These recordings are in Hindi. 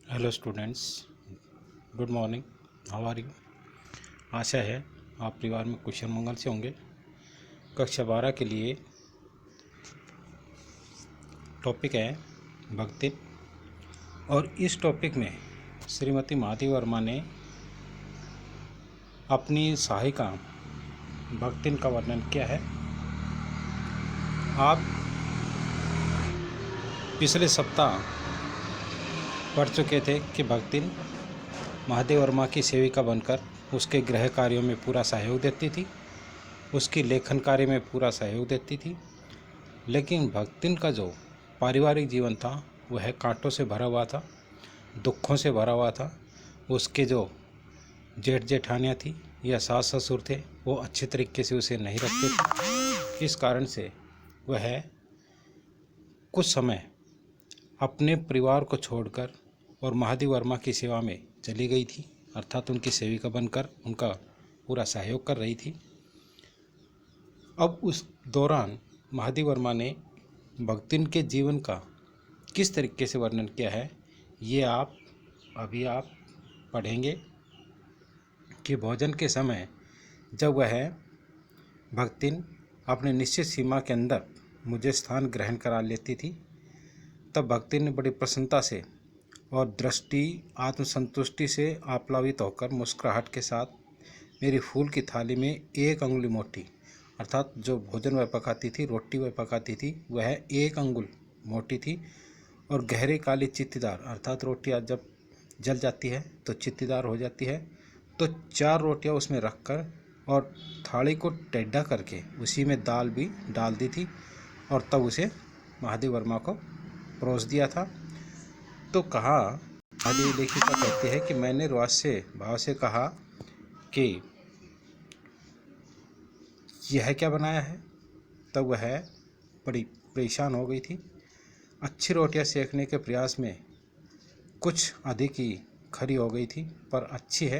Hello students, good morning. How are you? आशा है आप परिवार में कुशल मंगल से होंगे। कक्षा 12 के लिए टॉपिक है भक्ति, और इस टॉपिक में श्रीमती माधवी वर्मा ने अपनी सहायिका भक्तिन का वर्णन किया है। आप पिछले सप्ताह पढ़ चुके थे कि भक्तिन महादेव वर्मा की सेविका बनकर उसके गृह कार्यों में पूरा सहयोग देती थी, उसकी लेखन कार्य में पूरा सहयोग देती थी। लेकिन भक्तिन का जो पारिवारिक जीवन था वह कांटों से भरा हुआ था, दुखों से भरा हुआ था। उसके जो जेठ जेठानियाँ थी या सास ससुर थे वो अच्छे तरीके से उसे नहीं रखते थे। इस कारण से वह कुछ समय अपने परिवार को छोड़कर और महादेव वर्मा की सेवा में चली गई थी, अर्थात उनकी सेविका बनकर उनका पूरा सहयोग कर रही थी। अब उस दौरान महादेव वर्मा ने भक्तिन के जीवन का किस तरीके से वर्णन किया है ये आप पढ़ेंगे कि भोजन के समय जब वह भक्तिन अपने निश्चित सीमा के अंदर मुझे स्थान ग्रहण करा लेती थी, तब भक्तिन ने बड़ी प्रसन्नता से और दृष्टि आत्मसंतुष्टि से आप्लावित होकर मुस्कुराहट के साथ मेरी फूल की थाली में एक अंगुली मोटी, अर्थात जो भोजन वह पकाती थी, रोटी वह पकाती थी, वह एक अंगुल मोटी थी और गहरी काली चित्तीदार, अर्थात रोटियाँ जब जल जाती है तो चित्तीदार हो जाती है, तो 4 रोटियाँ उसमें रखकर और थाली को टेढ़ा करके उसी में दाल भी डाल दी थी और तब उसे महादेव वर्मा को परोस दिया था। तो कहा, महादेवी लेखिका कहती है कि मैंने रोआस्य भाव से कहा कि यह क्या बनाया है। तब वह बड़ी परेशान हो गई थी। अच्छी रोटियां सेकने के प्रयास में कुछ अधिक ही खरी हो गई थी, पर अच्छी है,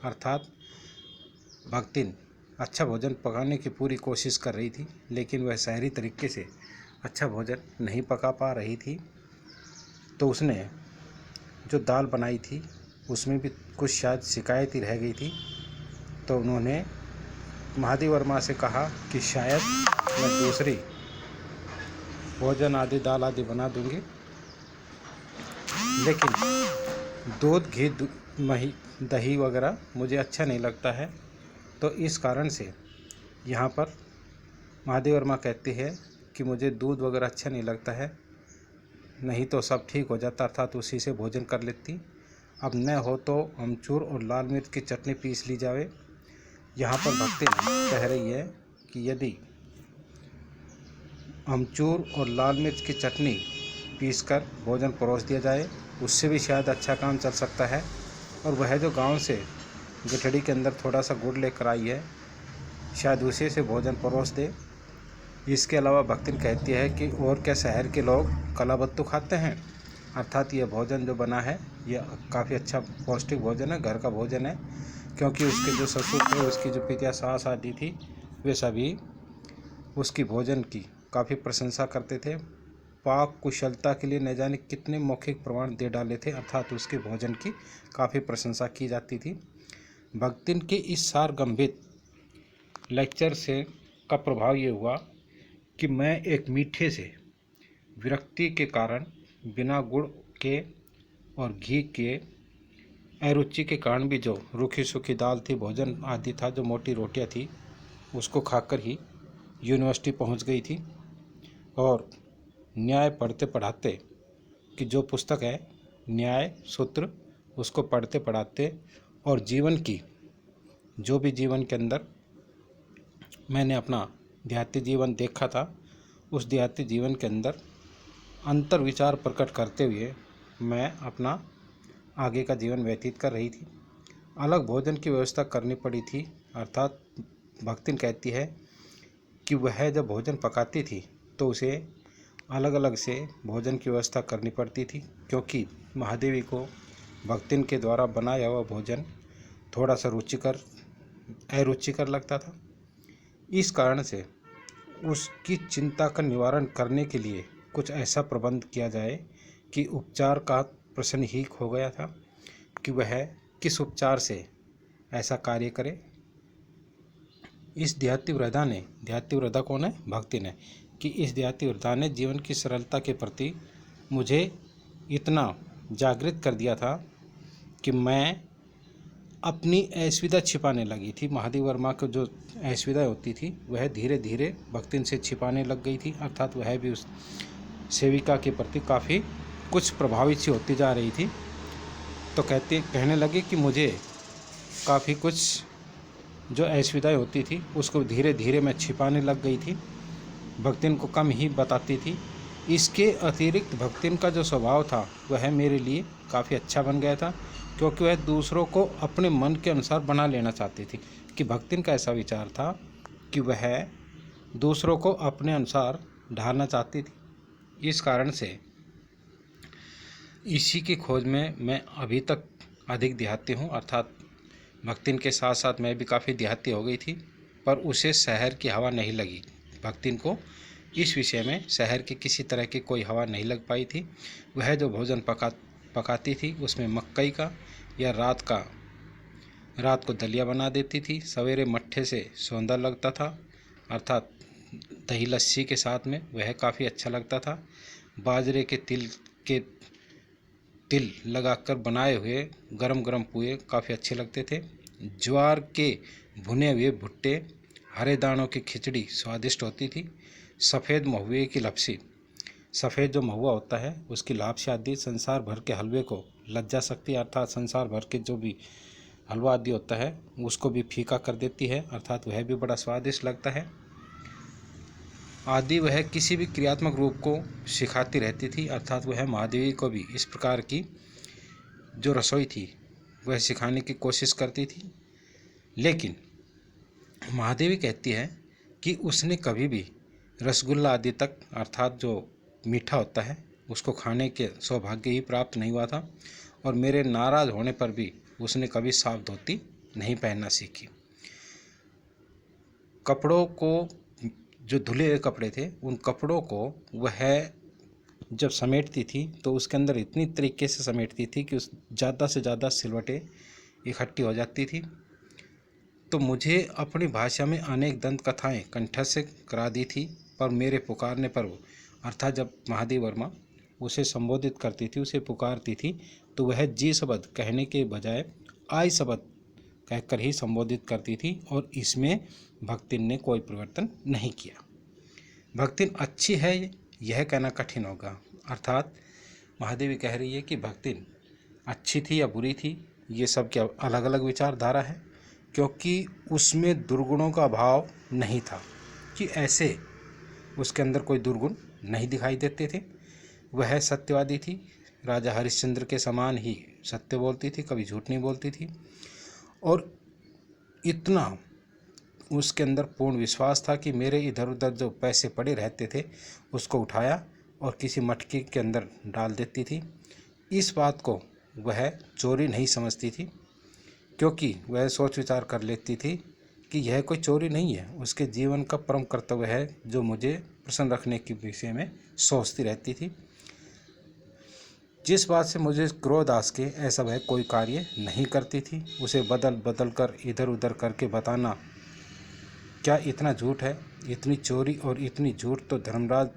अर्थात भक्तिन अच्छा भोजन पकाने की पूरी कोशिश कर रही थी, लेकिन वह शहरी तरीके से अच्छा भोजन नहीं पका पा रही थी। तो उसने जो दाल बनाई थी उसमें भी कुछ शायद शिकायत ही रह गई थी। तो उन्होंने महादेव वर्मा से कहा कि शायद मैं दूसरी भोजन आदि दाल आदि बना दूंगी, लेकिन दूध घी दही वगैरह मुझे अच्छा नहीं लगता है। तो इस कारण से यहाँ पर महादेव वर्मा कहती है कि मुझे दूध वगैरह अच्छा नहीं लगता है, नहीं तो सब ठीक हो जाता, अर्थात उसी से भोजन कर लेती। अब न हो तो अमचूर और लाल मिर्च की चटनी पीस ली जावे। यहाँ पर भक्ति कह रही है कि यदि अमचूर और लाल मिर्च की चटनी पीसकर भोजन परोस दिया जाए उससे भी शायद अच्छा काम चल सकता है। और वह जो गांव से गठड़ी के अंदर थोड़ा सा गुड़ लेकर आई है, शायद उसी से भोजन परोस दे। इसके अलावा भक्तिन कहती है कि और क्या शहर के लोग कलाबत्तू खाते हैं, अर्थात यह भोजन जो बना है यह काफ़ी अच्छा पौष्टिक भोजन है, घर का भोजन है। क्योंकि उसके जो ससुर थे, उसकी जो पितिया सास आदि थी, वे सभी उसकी भोजन की काफ़ी प्रशंसा करते थे। पाक कुशलता के लिए न जाने कितने मौखिक प्रमाण दे डाले थे, अर्थात उसके भोजन की काफ़ी प्रशंसा की जाती थी। भक्तिन के इस सारगर्भित लेक्चर से का प्रभाव ये हुआ कि मैं एक मीठे से विरक्ति के कारण, बिना गुड़ के और घी के अरुचि के कारण भी जो रूखी सूखी दाल थी, भोजन आदि था, जो मोटी रोटियां थी, उसको खाकर ही यूनिवर्सिटी पहुंच गई थी। और न्याय पढ़ते पढ़ाते कि जो पुस्तक है न्याय सूत्र, उसको पढ़ते पढ़ाते और जीवन की जो भी जीवन के अंदर मैंने अपना देहाती जीवन देखा था, उस देहाती जीवन के अंदर अंतर विचार प्रकट करते हुए मैं अपना आगे का जीवन व्यतीत कर रही थी। अलग भोजन की व्यवस्था करनी पड़ी थी, अर्थात भक्तिन कहती है कि वह जब भोजन पकाती थी तो उसे अलग अलग से भोजन की व्यवस्था करनी पड़ती थी, क्योंकि महादेवी को भक्तिन के द्वारा बनाया हुआ भोजन थोड़ा सा अरुचिकर लगता था। इस कारण से उसकी चिंता का निवारण करने के लिए कुछ ऐसा प्रबंध किया जाए कि उपचार का प्रश्न ही खो गया था कि वह किस उपचार से ऐसा कार्य करे। इस देहाती वृद्धा कौन है? भक्ति ने, कि इस देहाती वृद्धा ने जीवन की सरलता के प्रति मुझे इतना जागृत कर दिया था कि मैं अपनी असुविधा छिपाने लगी थी। महादेव वर्मा को जो असुविधा होती थी वह धीरे धीरे भक्तिन से छिपाने लग गई थी, अर्थात वह भी उस सेविका के प्रति काफ़ी कुछ प्रभावित सी होती जा रही थी। तो कहने लगी कि मुझे काफ़ी कुछ जो असुविधाएं होती थी उसको धीरे धीरे मैं छिपाने लग गई थी, भक्तिन को कम ही बताती थी। इसके अतिरिक्त भक्तिन का जो स्वभाव था वह मेरे लिए काफ़ी अच्छा बन गया था, क्योंकि वह दूसरों को अपने मन के अनुसार बना लेना चाहती थी। कि भक्तिन का ऐसा विचार था कि वह दूसरों को अपने अनुसार ढालना चाहती थी। इस कारण से इसी की खोज में मैं अभी तक अधिक देहाती हूँ, अर्थात भक्तिन के साथ साथ मैं भी काफ़ी देहाती हो गई थी, पर उसे शहर की हवा नहीं लगी। भक्तिन को इस विषय में शहर की किसी तरह की कोई हवा नहीं लग पाई थी। वह जो भोजन पकाती थी उसमें मकई का या रात को दलिया बना देती थी। सवेरे मट्ठे से सौंदा लगता था, अर्थात दही लस्सी के साथ में, वह काफ़ी अच्छा लगता था। बाजरे के तिल लगाकर बनाए हुए गरम गरम पुए काफ़ी अच्छे लगते थे। ज्वार के भुने हुए भुट्टे, हरे दानों की खिचड़ी स्वादिष्ट होती थी। सफ़ेद महुए की लपसी, सफ़ेद जो महुआ होता है उसकी लापसी आदि संसार भर के हलवे को लज्जा सकती, अर्थात संसार भर के जो भी हलवा आदि होता है उसको भी फीका कर देती है, अर्थात वह भी बड़ा स्वादिष्ट लगता है आदि। वह किसी भी क्रियात्मक रूप को सिखाती रहती थी, अर्थात वह महादेवी को भी इस प्रकार की जो रसोई थी वह सिखाने की कोशिश करती थी। लेकिन महादेवी कहती है कि उसने कभी भी रसगुल्ला आदि तक, अर्थात जो मीठा होता है, उसको खाने के सौभाग्य ही प्राप्त नहीं हुआ था, और मेरे नाराज़ होने पर भी उसने कभी साफ धोती नहीं पहनना सीखी। कपड़ों को, जो धुले हुए कपड़े थे उन कपड़ों को वह जब समेटती थी तो उसके अंदर इतनी तरीके से समेटती थी कि उस ज़्यादा से ज़्यादा सिलवटें इकट्ठी हो जाती थी। तो मुझे अपनी भाषा में अनेक दंत कथाएँ कंठस्थ करा दी थी, पर मेरे पुकारने पर वो, अर्थात जब महादेव वर्मा उसे संबोधित करती थी, उसे पुकारती थी, तो वह जी शब्द कहने के बजाय आई शब्द कहकर ही संबोधित करती थी, और इसमें भक्तिन ने कोई परिवर्तन नहीं किया। भक्तिन अच्छी है यह कहना कठिन होगा, अर्थात महादेवी कह रही है कि भक्तिन अच्छी थी या बुरी थी, ये सब क्या अलग अलग विचारधारा है, क्योंकि उसमें दुर्गुणों का अभाव नहीं था, कि ऐसे उसके अंदर कोई दुर्गुण नहीं दिखाई देते थे। वह सत्यवादी थी, राजा हरिश्चंद्र के समान ही सत्य बोलती थी, कभी झूठ नहीं बोलती थी, और इतना उसके अंदर पूर्ण विश्वास था कि मेरे इधर उधर जो पैसे पड़े रहते थे उसको उठाया और किसी मटकी के अंदर डाल देती थी। इस बात को वह चोरी नहीं समझती थी, क्योंकि वह सोच विचार कर लेती थी कि यह कोई चोरी नहीं है, उसके जीवन का परम कर्तव्य है जो मुझे प्रसन्न रखने के विषय में सोचती रहती थी। जिस बात से मुझे क्रोध आ सके ऐसा वह कोई कार्य नहीं करती थी। उसे बदल बदल कर इधर उधर करके बताना क्या इतना झूठ है, इतनी चोरी और इतनी झूठ तो धर्मराज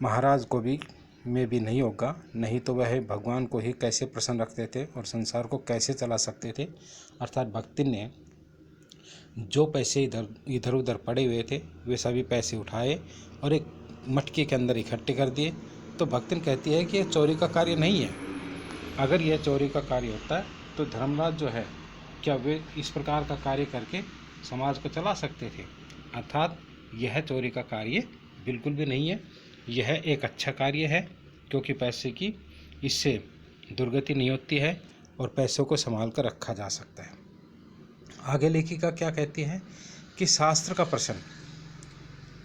महाराज को भी में भी नहीं होगा, नहीं तो वह भगवान को ही कैसे प्रसन्न रखते थे और संसार को कैसे चला सकते थे। अर्थात भक्तिन ने जो पैसे इधर उधर पड़े हुए थे वे सभी पैसे उठाए और एक मटके के अंदर इकट्ठे कर दिए। तो भक्तिन कहती है कि यह चोरी का कार्य नहीं है। अगर यह चोरी का कार्य होता है तो धर्मराज जो है क्या वे इस प्रकार का कार्य करके समाज को चला सकते थे। अर्थात यह चोरी का कार्य बिल्कुल भी नहीं है, यह एक अच्छा कार्य है, क्योंकि पैसे की इससे दुर्गति नहीं होती है और पैसों को संभाल कर रखा जा सकता है। आगे लेखिका क्या कहती है कि शास्त्र का प्रश्न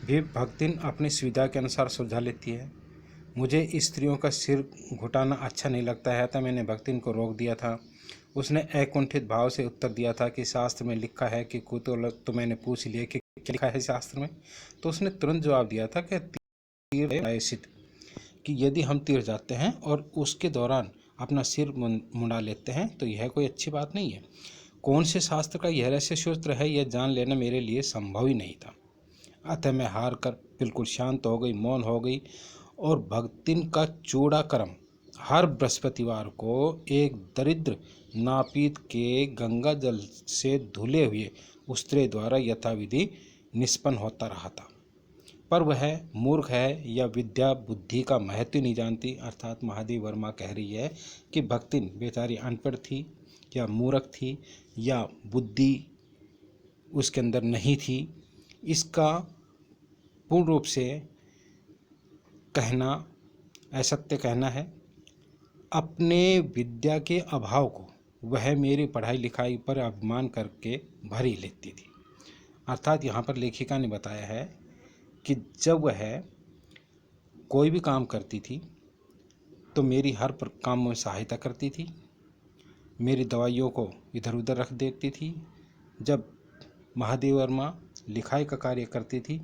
भी भक्तिन अपनी सुविधा के अनुसार सुलझा लेती है। मुझे स्त्रियों का सिर घुटाना अच्छा नहीं लगता है, तो मैंने भक्तिन को रोक दिया था। उसने अकुंठित भाव से उत्तर दिया था कि शास्त्र में लिखा है कि कुतूहल, तो मैंने पूछ लिया कि क्या लिखा है शास्त्र में। तो उसने तुरंत जवाब दिया था कि तीर कि यदि हम तीर जाते हैं और उसके दौरान अपना सिर मुंडा लेते हैं, तो यह कोई अच्छी बात नहीं है। कौन से शास्त्र का यह रहस्य सूत्र है, यह जान लेना मेरे लिए संभव ही नहीं था। अतः मैं हार कर बिल्कुल शांत हो गई, मौन हो गई और भक्तिन का चूड़ा कर्म हर बृहस्पतिवार को एक दरिद्र नापीत के गंगा जल से धुले हुए उस्त्रे द्वारा यथाविधि निष्पन्न होता रहा था। पर वह मूर्ख है या विद्या बुद्धि का महत्व नहीं जानती। अर्थात महादेव वर्मा कह रही है कि भक्तिन बेचारी अनपढ़ थी या मूर्ख थी या बुद्धि उसके अंदर नहीं थी, इसका पूर्ण रूप से कहना असत्य कहना है। अपने विद्या के अभाव को वह मेरी पढ़ाई लिखाई पर अभिमान करके भर ही लेती थी। अर्थात यहाँ पर लेखिका ने बताया है कि जब वह कोई भी काम करती थी तो मेरी हर काम में सहायता करती थी, मेरी दवाइयों को इधर उधर रख देती थी। जब महादेव वर्मा लिखाई का कार्य करती थी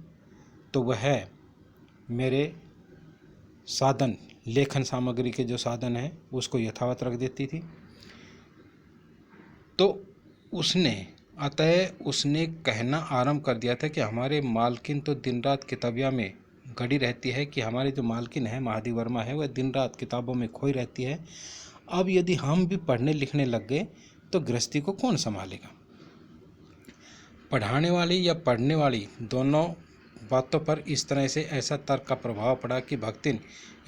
तो वह मेरे साधन, लेखन सामग्री के जो साधन हैं उसको यथावत रख देती थी। तो उसने कहना आरंभ कर दिया था कि हमारे मालकिन तो दिन रात किताबिया में गड़ी रहती है, कि हमारी जो मालकिन है महादेव वर्मा है वह दिन रात किताबों में खोई रहती है। अब यदि हम भी पढ़ने लिखने लग गए तो गृहस्थी को कौन संभालेगा। पढ़ाने वाली या पढ़ने वाली दोनों बातों पर इस तरह से ऐसा तर्क का प्रभाव पड़ा कि भक्तिन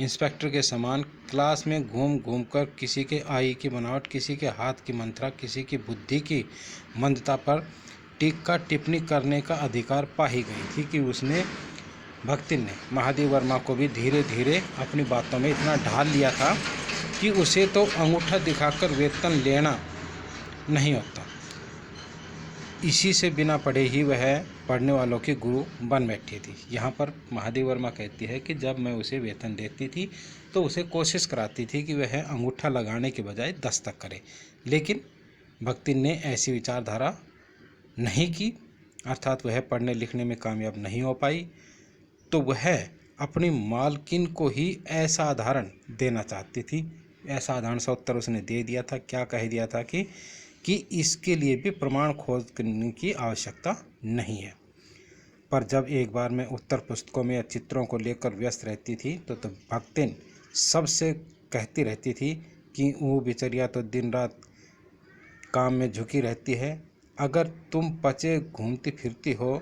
इंस्पेक्टर के समान क्लास में घूम घूम कर किसी के आई की बनावट, किसी के हाथ की मंत्रा, किसी की बुद्धि की मंदता पर टीका टिप्पणी करने का अधिकार पा ही गई थी कि उसने भक्तिन ने महादेव वर्मा को भी धीरे धीरे अपनी बातों में इतना ढाल लिया था कि उसे तो अंगूठा दिखाकर वेतन लेना नहीं होता। इसी से बिना पढ़े ही वह पढ़ने वालों की गुरु बन बैठी थी। यहाँ पर महादेव वर्मा कहती है कि जब मैं उसे वेतन देती थी तो उसे कोशिश कराती थी कि वह अंगूठा लगाने के बजाय दस्तक करे, लेकिन भक्तिन ने ऐसी विचारधारा नहीं की। अर्थात वह पढ़ने लिखने में कामयाब नहीं हो पाई, तो वह अपनी मालकिन को ही असाधारण देना चाहती थी। असाधारण सा उत्तर उसने दे दिया था। क्या कह दिया था कि इसके लिए भी प्रमाण खोज करने की आवश्यकता नहीं है। पर जब एक बार मैं उत्तर पुस्तकों में चित्रों को लेकर व्यस्त रहती थी तो भक्तिन सबसे कहती रहती थी कि वो बेचारिया तो दिन रात काम में झुकी रहती है, अगर तुम पचे घूमती फिरती हो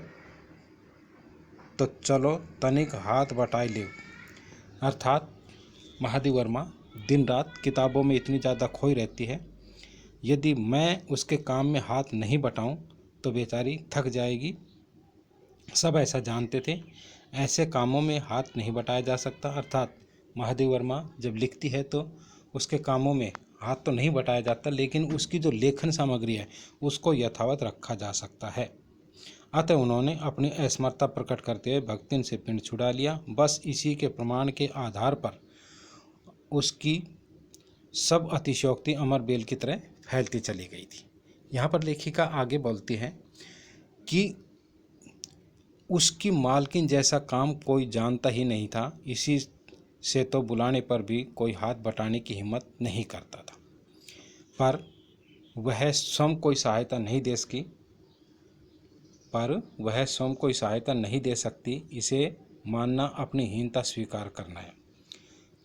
तो चलो तनिक हाथ बटाई ले। अर्थात महादेव वर्मा दिन रात किताबों में इतनी ज़्यादा खोई रहती है, यदि मैं उसके काम में हाथ नहीं बटाऊं तो बेचारी थक जाएगी। सब ऐसा जानते थे, ऐसे कामों में हाथ नहीं बटाया जा सकता। अर्थात महादेव वर्मा जब लिखती है तो उसके कामों में हाथ तो नहीं बटाया जाता, लेकिन उसकी जो लेखन सामग्री है उसको यथावत रखा जा सकता है। अतः उन्होंने अपनी असमर्थता प्रकट करते हुए भक्तिन से पिंड छुड़ा लिया। बस इसी के प्रमाण के आधार पर उसकी सब अतिशयोक्ति अमर बेल की तरह फैलती चली गई थी। यहाँ पर लेखिका आगे बोलती है कि उसकी मालकिन जैसा काम कोई जानता ही नहीं था, इसी से तो बुलाने पर भी कोई हाथ बटाने की हिम्मत नहीं करता था। पर वह स्वयं कोई सहायता नहीं दे सकती, इसे मानना अपनी हीनता स्वीकार करना है।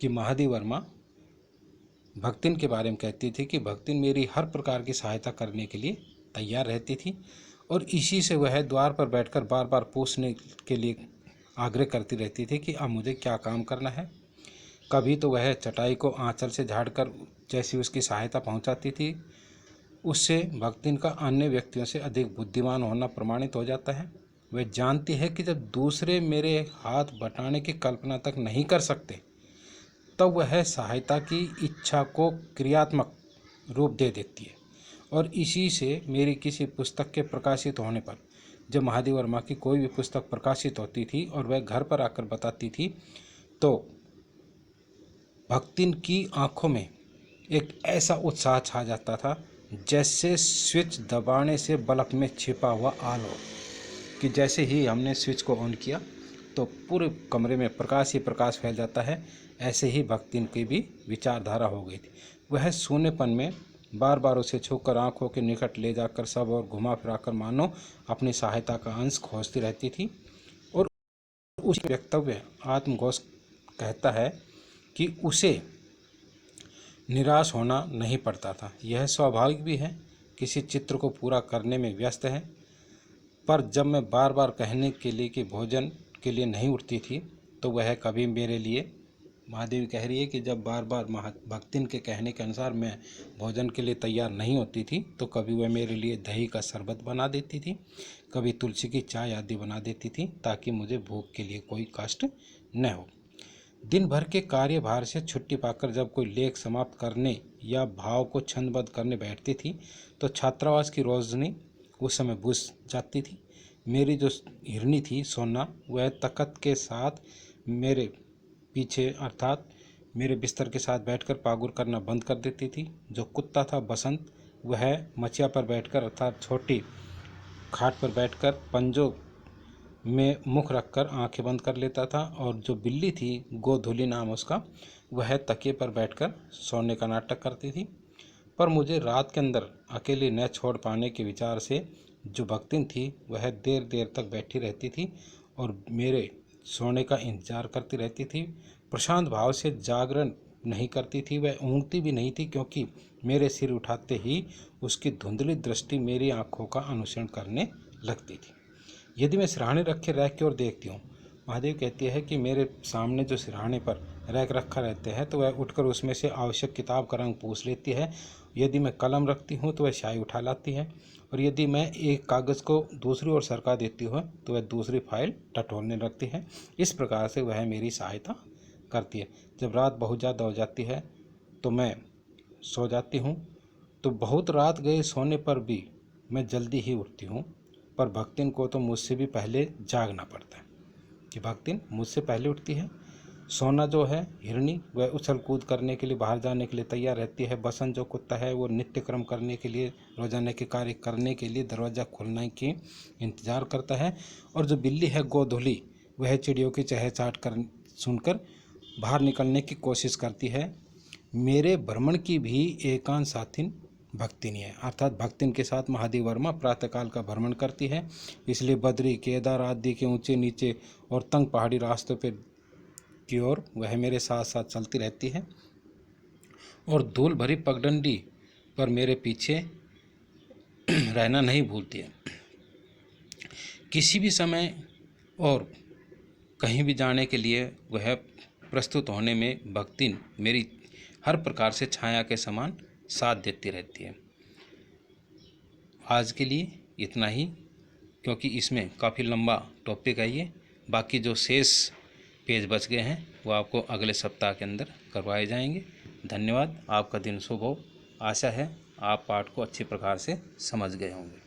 कि महादेव वर्मा भक्तिन के बारे में कहती थी कि भक्तिन मेरी हर प्रकार की सहायता करने के लिए तैयार रहती थी, और इसी से वह द्वार पर बैठकर बार बार पूछने के लिए आग्रह करती रहती थी कि अब मुझे क्या काम करना है। कभी तो वह चटाई को आंचल से झाड़कर जैसी उसकी सहायता पहुंचाती थी, उससे भक्तिन का अन्य व्यक्तियों से अधिक बुद्धिमान होना प्रमाणित हो जाता है। वह जानती है कि जब दूसरे मेरे हाथ बटाने की कल्पना तक नहीं कर सकते तब वह सहायता की इच्छा को क्रियात्मक रूप दे देती है। और इसी से मेरी किसी पुस्तक के प्रकाशित होने पर, जब महादेव वर्मा की कोई भी पुस्तक प्रकाशित होती थी और वह घर पर आकर बताती थी, तो भक्तिन की आंखों में एक ऐसा उत्साह छा जाता था जैसे स्विच दबाने से बल्ब में छिपा हुआ आलो, कि जैसे ही हमने स्विच को ऑन किया तो पूरे कमरे में प्रकाश ही प्रकाश फैल जाता है। ऐसे ही भक्तिन की भी विचारधारा हो गई थी। वह सूनेपन में बार बार उसे छूकर आंखों के निकट ले जाकर सब और घुमा फिराकर मानो अपनी सहायता का अंश खोजती रहती थी। और उस वक्तव्य आत्मघोष कहता है कि उसे निराश होना नहीं पड़ता था। यह स्वाभाविक भी है, किसी चित्र को पूरा करने में व्यस्त है। पर जब मैं बार बार कहने के लिए कि भोजन के लिए नहीं उठती थी, तो वह कभी मेरे लिए, महादेवी कह रही है कि जब बार बार भक्तिन के कहने के अनुसार मैं भोजन के लिए तैयार नहीं होती थी, तो कभी वह मेरे लिए दही का शरबत बना देती थी, कभी तुलसी की चाय आदि बना देती थी, ताकि मुझे भूख के लिए कोई कष्ट न हो। दिन भर के कार्यभार से छुट्टी पाकर जब कोई लेख समाप्त करने या भाव को छंदबद्ध करने बैठती थी, तो छात्रावास की रोशनी उस समय बुझ जाती थी। मेरी जो हिरनी थी सोना, वह तख्त के साथ मेरे पीछे अर्थात मेरे बिस्तर के साथ बैठकर पागुर करना बंद कर देती थी। जो कुत्ता था बसंत, वह मचिया पर बैठकर अर्थात छोटी खाट पर बैठकर पंजों में मुख रखकर आंखें बंद कर लेता था। और जो बिल्ली थी, गोधुली नाम उसका, वह तकिए पर बैठकर सोने का नाटक करती थी। पर मुझे रात के अंदर अकेले न छोड़ पाने के विचार से जो भक्तिन थी, वह देर देर तक बैठी रहती थी और मेरे सोने का इंतजार करती रहती थी। प्रशांत भाव से जागरण नहीं करती थी, वह ऊँगती भी नहीं थी, क्योंकि मेरे सिर उठाते ही उसकी धुंधली दृष्टि मेरी आंखों का अनुसरण करने लगती थी। यदि मैं सिरहाने रखे रैक की ओर देखती हूँ, महादेव कहती है कि मेरे सामने जो सिरहाने पर रैक रखा रहते हैं, तो वह उठकर उसमें से आवश्यक किताब का रंग पूछ लेती है। यदि मैं कलम रखती हूँ, तो वह स्याही उठा लाती है। और यदि मैं एक कागज़ को दूसरी ओर सरका देती हूँ, तो वह दूसरी फाइल टटोलने लगती है। इस प्रकार से वह मेरी सहायता करती है। जब रात बहुत ज़्यादा हो जाती है, तो मैं सो जाती हूँ। तो बहुत रात गए सोने पर भी मैं जल्दी ही उठती हूँ। पर भक्तिन को तो मुझसे भी पहले जागना पड़ता है, कि भक्तिन मुझसे पहले उठती है। सोना जो है हिरनी, वह उछल कूद करने के लिए बाहर जाने के लिए तैयार रहती है। बसंत जो कुत्ता है, वो नित्य क्रम करने के लिए, रोजाना के कार्य करने के लिए दरवाज़ा खुलने की इंतज़ार करता है। और जो बिल्ली है गोधुली, वह चिड़ियों की चहचहाट कर सुनकर बाहर निकलने की कोशिश करती है। मेरे भ्रमण की भी एकांत साथिन भक्तिनी है, अर्थात भक्तिन के साथ महादेव वर्मा प्रातःकाल का भ्रमण करती है। इसलिए बद्री, केदार आदि के ऊंचे नीचे और तंग पहाड़ी रास्तों पर की ओर वह मेरे साथ साथ चलती रहती है और धूल भरी पगडंडी पर मेरे पीछे रहना नहीं भूलती है। किसी भी समय और कहीं भी जाने के लिए वह प्रस्तुत होने में भक्तिन मेरी हर प्रकार से छाया के समान साथ देती रहती है। आज के लिए इतना ही, क्योंकि इसमें काफ़ी लंबा टॉपिक है ये। बाकी जो शेष पेज बच गए हैं, वो आपको अगले सप्ताह के अंदर करवाए जाएंगे। धन्यवाद। आपका दिन शुभ हो। आशा है आप पाठ को अच्छी प्रकार से समझ गए होंगे।